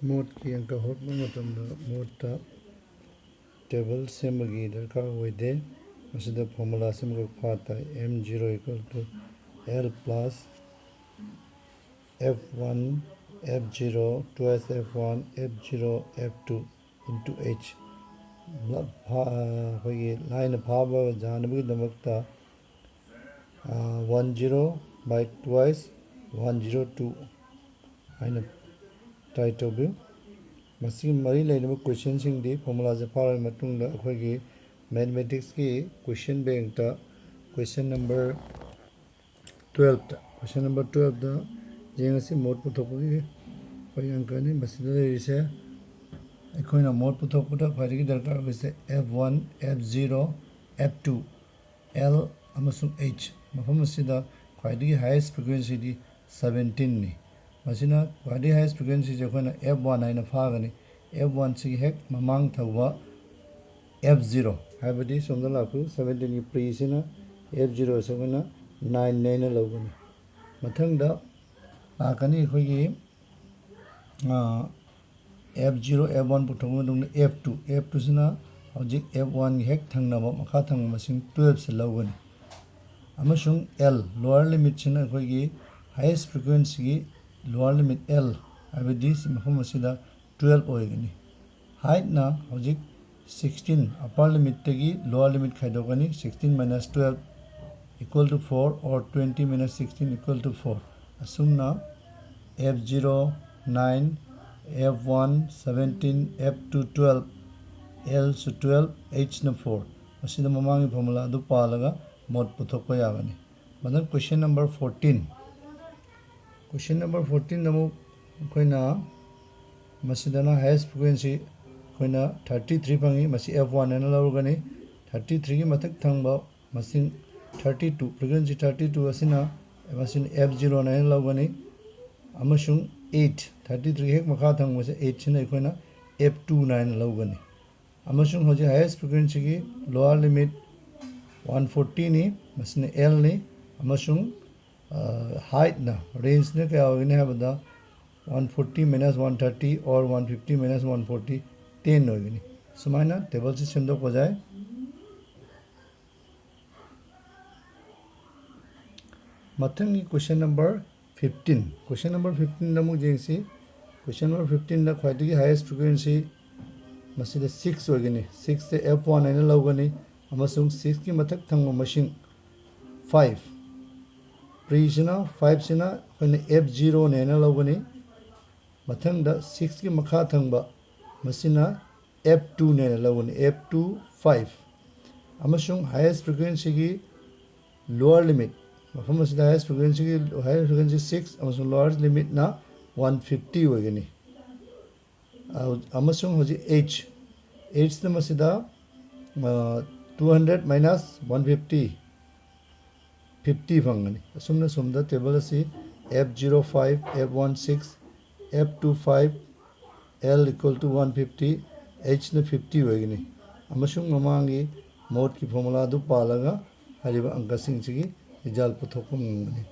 mode की अंक होटम mode table सेमगी दरकार होइदे मसिदा formula सेमग फाता m0 equal to l plus f1 f0 twice f1 f0 f2 into h होगी line भाव Janvi दमकता 10 by twice 102 हाइना try तौबी मसी मरी लेनब question Singh the formula से फार मतुंग दा अखोगी mathematics की क्वेश्चन बैंक ता क्वेश्चन नंबर 12 ता क्वेश्चन नंबर 12 दा जेंगसी मोड पुथोपगी कोई अंक ने मसीदा रिसे अखोइना मोड पुथोपदा फाइदगी दरकार होइसे f1 f0 f2 l अमसुंग h मफम मसीदा फाइदगी हाईएस्ट फ्रीक्वेंसी दी 17 नि मसीना फाइदगी हाईएस्ट फ्रीक्वेंसी जे अखोइना f1 हाइना फागनी f1 से हेक ममांग थवा f0 हाइबदी सोमदा लाकु 17 की प्री सिना f0 से अखोइना 9 9 लौगनी मथंगदा लाकनी अखोइगी f0 f1 पुथोंग दुंग f2 सिना हजिक f1 हेक थंगनाबा मखा थंग मसिंग 12 से लौगनी अमसुंग l लोअर लिमिट सिना अखोइगी हाईएस्ट फ्रीक्वेंसी की लोअर लिमिट l हाइबदी मफम मसिदा 12 होइगनी हाइट ना हजिक 16 अपर लिमिट तगी लोअर लिमिट खाइदोगनी 16 minus 12 equal to 4 or 20 minus 16 equal to 4 असुमना f0 9 f1 17 f2 12 l so 12 h na 4 असिदा ममांगी फॉर्मूला दु पालगा मोड पुथोको यागनी मदन क्वेश्चन नंबर 14 नमु कोइना मसीदाना हाईएस्ट फ्रीक्वेंसी कोइना 33 फंगी मसी f1 एना लौगनी 33 की मथक थंगबा मसिंग 32 फ्रीक्वेंसी 32 असिना मसिन f0 ना लौगनी अमसुंग 8 33 हेक मखा थंग मसे 8 सिना कोइना f2 ना लौगनी अमसुंग होजे हाईएस्ट फ्रीक्वेंसी की लोअर लिमिट 140 नि मसिन l नि अमसुंग हाइट ना रेंज ने क्या होगने है 140 minus 130 or 150 minus 140 10 होगी सुमाइना टेबल से सिंदो को जाए मथंगी क्वेश्चन नंबर 15 नमु जेंसी क्वेश्चन नंबर 15 दा ख्वाइदगी हाईएस्ट फ्रीक्वेंसी मसिदे 6 होगी 6 से f1 ने लौगनी अमसुंग 6 की मथक थंग मसिंग 5 प्री सिना 5 सिना कोइने f0 ने लौगनी मथंगदा 6 की मखा थंगबा मसिना f2 ने लौगनी f2 5 अमसुंग हाईएस्ट फ्रीक्वेंसी की लोअर लिमिट मफम मसिदा हाईएस्ट फ्रीक्वेंसी 6 अमसुंग लोअर लिमिट ना 150 होगनी अमसुंग होजी h ने मसिदा 200 minus 150 50 फंगनी असुमना सुमदा टेबल असी f05 f16 f25 l equal to 150 h ने 50 होगी अमसुंग ममांगी मोड की फॉर्मूला दु पालगा हरिबा अंक सिंग सिगी रिजल्ट पुथोको मंगनी